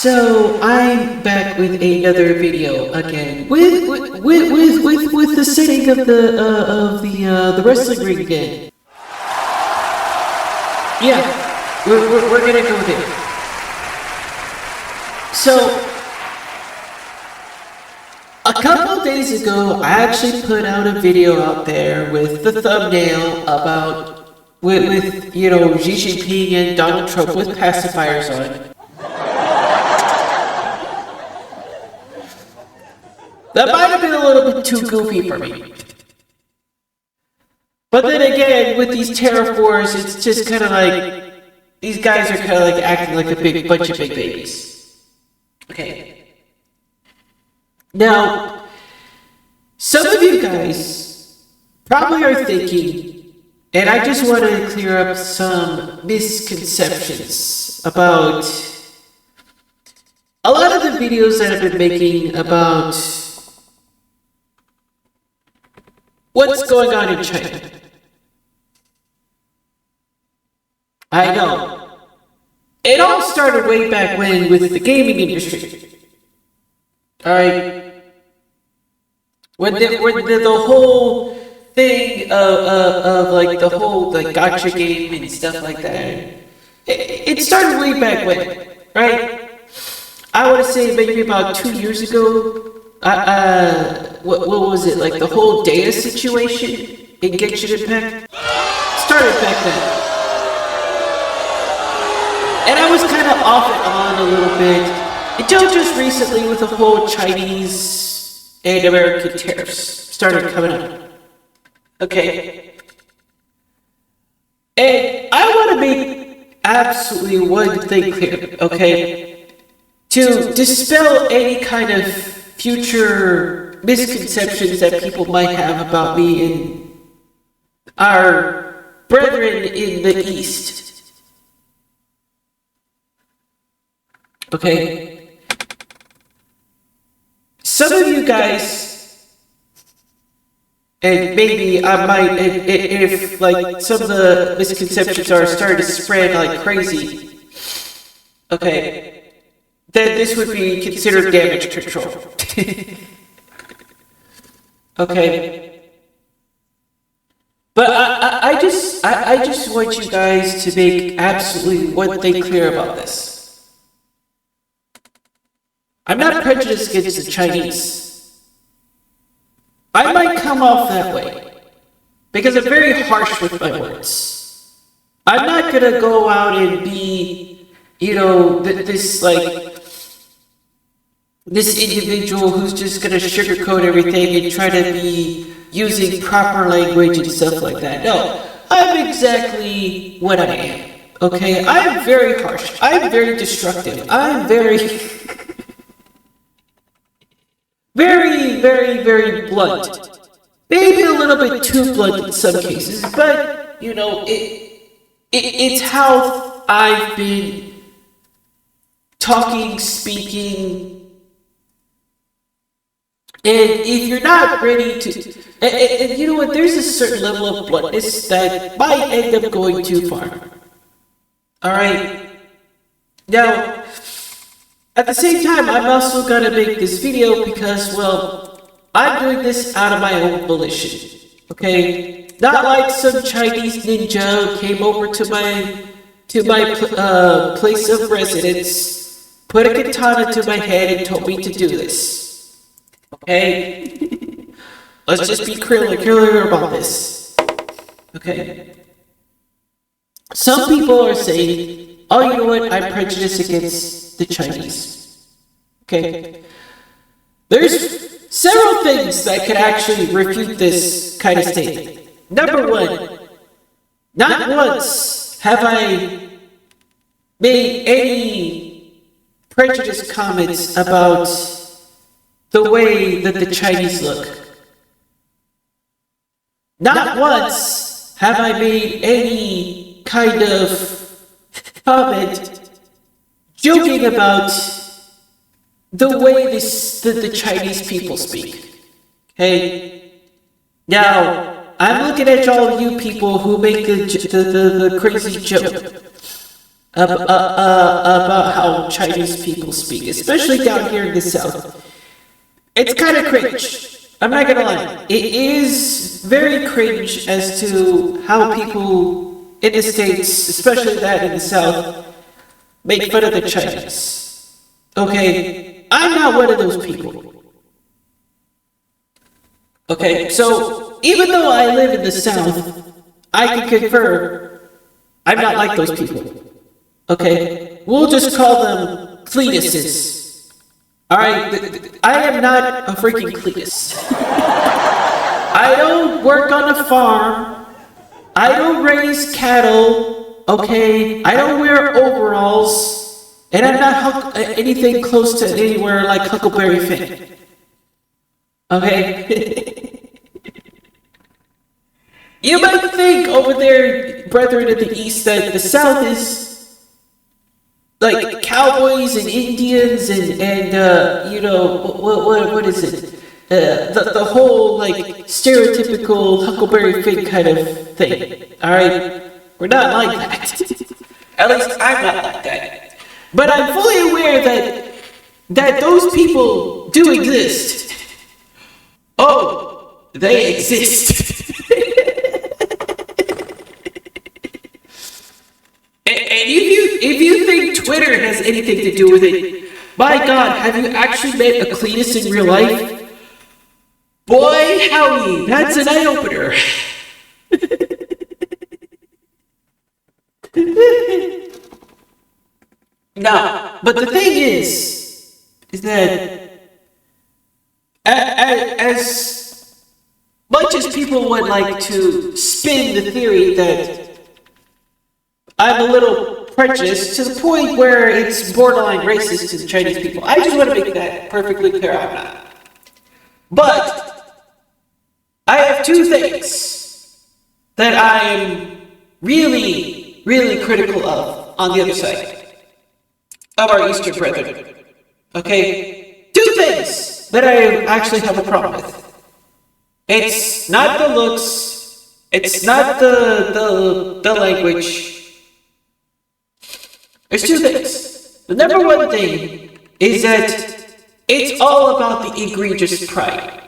So I'm back with another video again, with the setting of the wrestling ring again. Yeah, we're gonna go with it. So a couple of days ago, I actually put out a video out there with the thumbnail about with Xi Jinping and Donald Trump with pacifiers on. That might have been a little bit too goofy for me. But then again, with these tariff wars, it's just kind of like, these guys are kind of like acting like a big bunch of big babies. Okay. Now, some of you guys probably are thinking, and I just want to clear up some misconceptions about a lot of the videos that I've been making about what's going on in China. I know. It all started way back when with the gaming industry. Alright? When the whole thing of like the whole like gacha game and stuff like that. It started way back when, right? I would say maybe about 2 years ago. What was it, like the whole data situation in Genshin Impact? Started back then. And I was kind of off and on a little bit, until just recently with the whole Chinese and American tariffs started coming up. Okay. And I want to make absolutely one thing clear, okay? To dispel any kind of future misconceptions that people might have about me and our brethren in the East. Okay? Some of you guys, and maybe I might, if like some of the misconceptions are starting to spread like crazy, okay, then this would be considered damage control. Okay. But I just want you guys to make absolutely one thing clear about this. I'm not prejudiced against the Chinese. I might come off that way because I'm very harsh with my words. I'm not gonna go out and be, this individual who's just going to sugarcoat everything and try to be using proper language and stuff like that. No, I'm exactly what I am. Okay? I'm very harsh. I'm very destructive. I'm very, very blunt. Maybe a little bit too blunt in some cases, but, it's how I've been talking, speaking. And if you're not ready to, and you know what, there's a certain level of bluntness that might end up going too far. Alright? Now, at the same time, I'm also going to make this video because, well, I'm doing this out of my own volition. Okay? Not like some Chinese ninja came over to my place of residence, put a katana to my head and told me to do this. Okay? Let's just be clear about this. Okay? Some people are saying, oh, you know what, I'm prejudiced against the Chinese. Okay? There's several things that could actually refute this kind of statement. Number one, not once have I made any prejudiced comments about the way that the Chinese look. Not once have I made any kind of comment joking about the way the Chinese people speak. Okay? Now, I'm looking at all of you people who make the crazy joke. about how Chinese people speak, especially down here in the South. It's kind of cringe. I'm not gonna lie. It is very cringe as to how people in the States, especially that in the South, make fun of the Chinese. Okay, I'm not one of those people. Okay, so even though I live in the South, I can confirm I'm not like those people. Okay, we'll just call them Cletuses. Alright, I am not a freaking Cletus. I don't work on a farm. I don't raise cattle. Okay, I don't wear overalls. And I'm not anything close to anywhere like Huckleberry Finn. Okay? You might think over there, brethren of the East, that the South is like cowboys and Indians and you know, what is it? The whole like stereotypical Huckleberry Finn kind of thing. Alright? We're not like that. At least I'm not like that. But I'm fully aware that those people do exist. Oh, they exist. And if you think Twitter has anything to do with it, my God, have you actually met a Cletus in real life? Boy, howdy, that's an eye-opener. No, but the thing is that as much as people would like to spin the theory that I'm a little prejudiced to the point where it's borderline racist to the Chinese people. I just want to make that perfectly clear. I'm not. But I have two things that I am really, really critical of on the other side of our Eastern brethren. Okay? Two things that I actually have a problem with. It's not the looks. It's not the language. There's two things. The number one thing is that it's all about the egregious pride.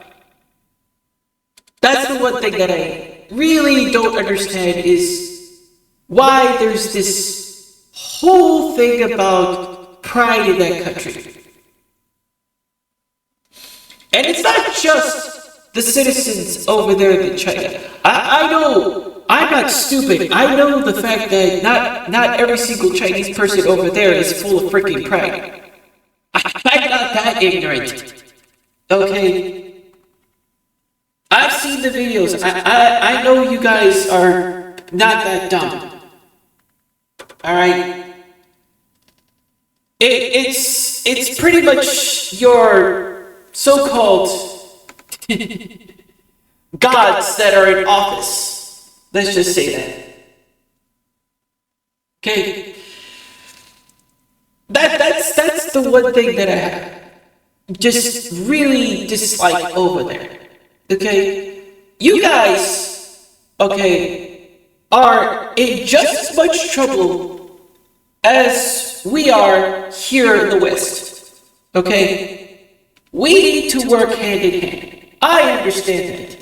That's the one thing that I really don't understand is why there's this whole thing about pride in that country. And it's not just the citizens over there in China. I know. I'm not stupid. I know the fact that not every single Chinese person over there is full of freaking pride. I'm not that ignorant. Okay? I've seen the videos. I know you guys are not that dumb. Alright? It's pretty much your so-called gods that are in office. Let's just say that. Okay? That's the one thing that I just really dislike over there. Okay? You guys, okay, are in just as much trouble as we are here in the West. Okay? We need to work hand in hand. I understand that.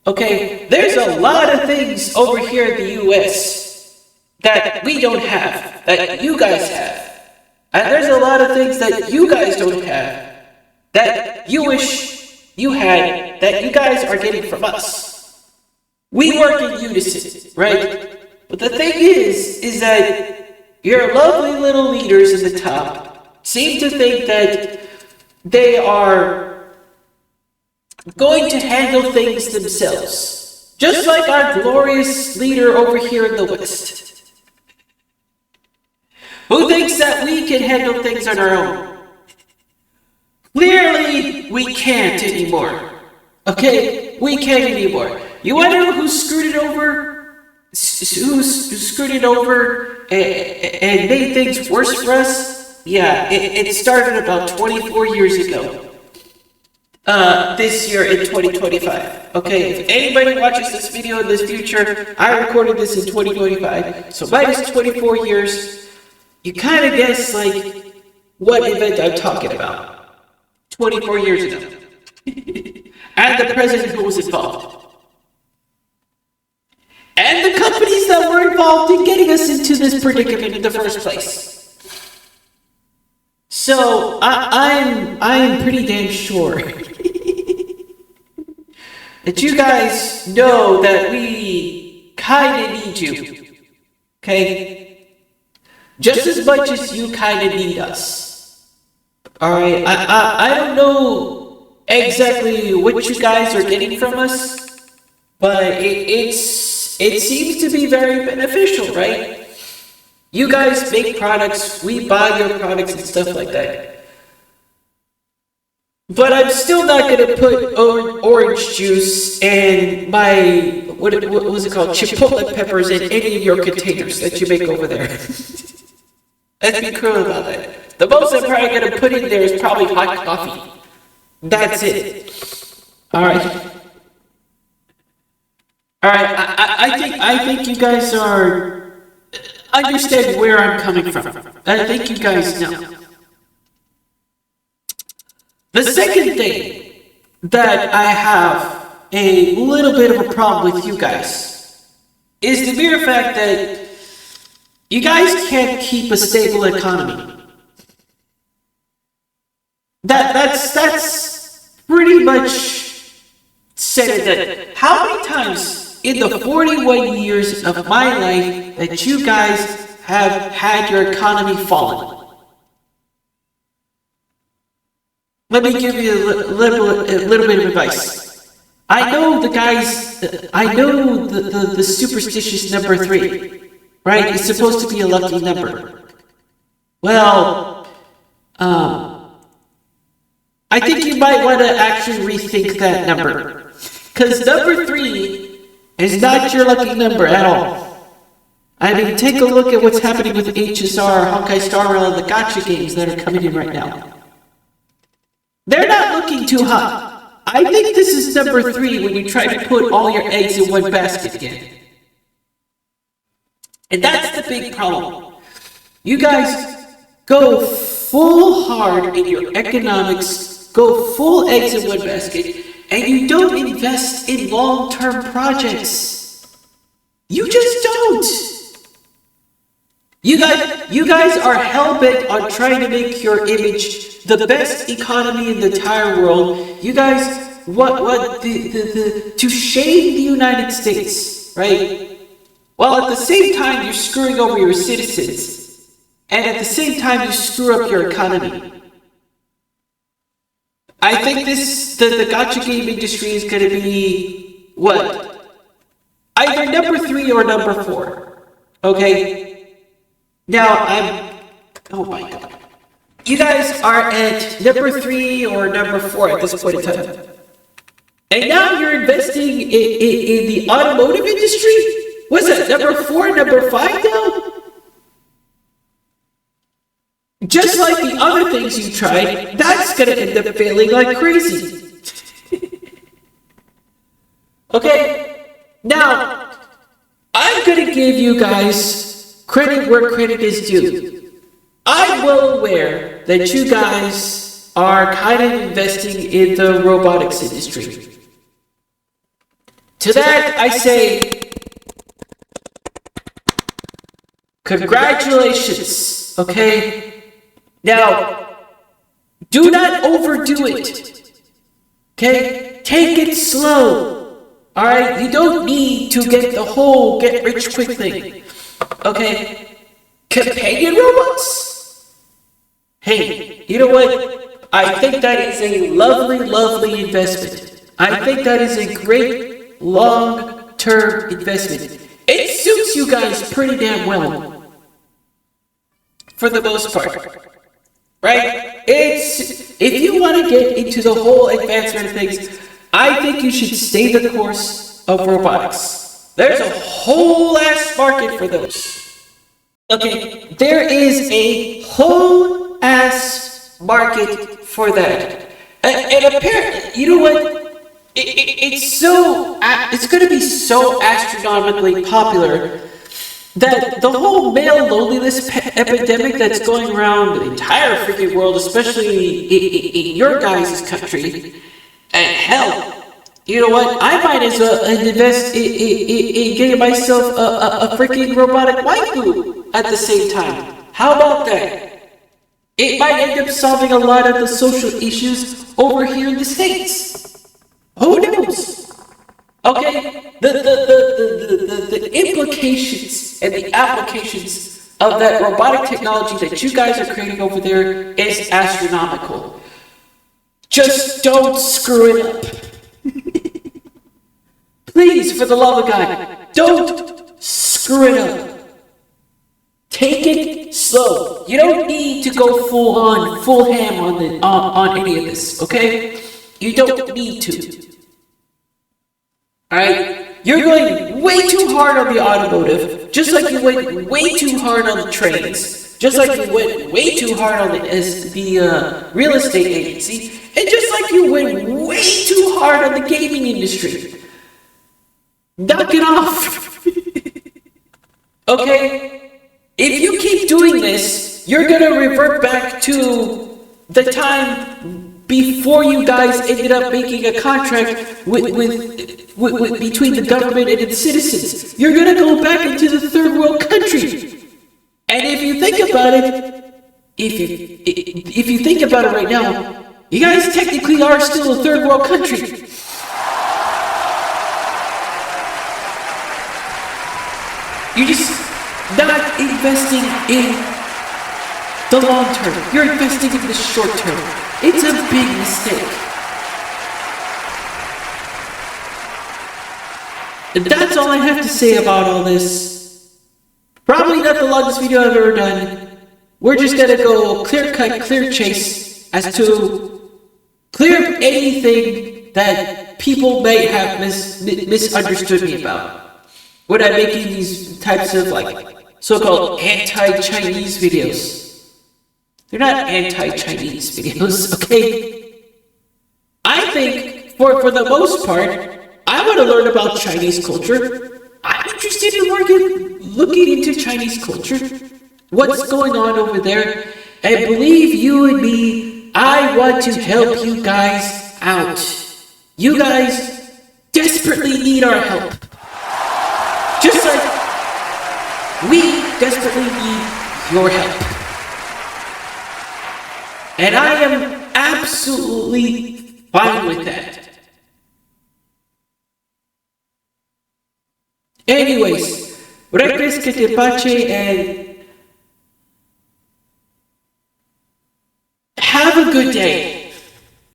Okay, there's a lot of things over here in the US that we don't have, that you guys have. And there's a lot of things that you guys don't have, that you wish you had, that you guys are getting from us. We work in unison, right? But the thing is that your lovely little leaders at the top seem to think that they are going to handle things themselves, just like our glorious leader over here in the West, who thinks that we can handle things on our own. Clearly, we can't anymore. Okay? We can't anymore. You want to know who screwed it over? Who screwed it over and made things worse for us? Yeah, it started about 24 years ago. This year in 2025. Okay, if anybody watches this video in the future, I recorded this in 2025, so minus 24 years. you kind of guess, like, what event I'm talking about. 24 years ago. And the president who was involved. And the companies that were involved in getting us into this predicament in the first place. So, I'm pretty damn sure that you guys know that we kinda need you. Okay? Just as much as you kinda need us. Alright, I don't know exactly what you guys are getting from us, but it seems to be very beneficial, right? You guys make products, we buy your products and stuff like that. But I'm still not going to put orange juice and my, what was it called, chipotle peppers in any of your containers that you make over there. Let's be cruel about that. The most I'm probably going to put in there is probably hot coffee. That's it. Alright. Alright, I think you guys are... understand where I'm coming from. I think you guys know. The second thing that I have a little bit of a problem with you guys is the mere fact that you guys can't keep a stable economy. That's pretty much said it that. How many times in the 41 years of my life that you guys have had your economy fallen? Let me give you a little bit of advice. I know the guys, I know the superstitious number 3, right? It's supposed to be a lucky number. Well, I think you might want to actually rethink that number. Because number 3 is not your lucky number at all. I mean, take a look at what's happening with HSR, Honkai Star Rail, and the gacha games that are coming in right now. They're not looking too hot. I think this is number 3 when you try to put all your eggs in one basket again. And that's the big problem. You guys go full hard in your economics, go full eggs in one basket, and you don't invest in long-term projects. You just don't. You guys are hell-bent on trying to make your image the best economy in the entire world. You guys want to shame the United States, right? While at the same time you're screwing over your citizens, and at the same time you screw up your economy. I think the gacha game industry is going to be, what? Either number 3 or number 4. Okay? Now, oh my god. You guys are at number 3 or number 4 at this point in time. And now you're investing in the automotive industry? What's that, number 4, number 5 now? Just like the other things you tried, that's gonna end up failing like crazy. Okay? Now, I'm gonna give you guys credit where credit is due. I'm well aware that you guys are kind of investing in the robotics industry. To that, I say, congratulations, okay? Now, do not overdo it, okay? Take it slow, all right? You don't need to get the whole get-rich-quick thing, okay? Companion robots? Hey, you know what? I think that is a lovely, lovely investment. I think that is a great long-term investment. It suits you guys pretty damn well, for the most part. Right? If you want to get into the whole advancement of things, I think you should stay the course of robotics. There's a whole ass market for those. Okay, there is a whole ass market for that. And apparently, you know what? It's going to be so astronomically popular that the whole male loneliness epidemic that's going around the entire freaking world, especially in your guys' country, and hell, you know what? I might as well invest in getting myself a freaking robotic waifu at the same time. How about that? It might end up solving a lot of the social issues over here in the States. Who knows? Okay, the implications and the applications of that robotic technology that you guys are creating over there is astronomical. Just don't screw it up. Please, for the love of God, don't screw it up. Take it slow. You don't need to go full ham on any of this, okay? You don't need to. Alright? You're going way too hard on the automotive, just like you went way too hard on the trains, just like you went way too hard on the real estate agency, and just like you went way too hard on the gaming industry. Knock it off. Okay? If you keep doing this, you're gonna revert back to the time before you guys ended up making a contract with between the government and its citizens. You're gonna go back into the third world country. And if you think about it, if you think about it right now, you guys technically are still a third world country. You're just not investing in the long term. You're investing in the short term. It's a big mistake. And that's all I have to say about all this. Probably not the longest video I've ever done. We're just gonna go clear cut, clear chase as to clear anything that people may have misunderstood me about when I'm making these types of so-called anti-Chinese videos. They're not anti-Chinese videos, okay? I think, for the most part, I want to learn about Chinese culture. I'm interested in looking into Chinese culture. What's going on over there? And believe you and me, I want to help you guys out. You guys desperately need our help. Just like we desperately need your help. And I am absolutely fine with that. Anyways, recres que te pache and have a good day.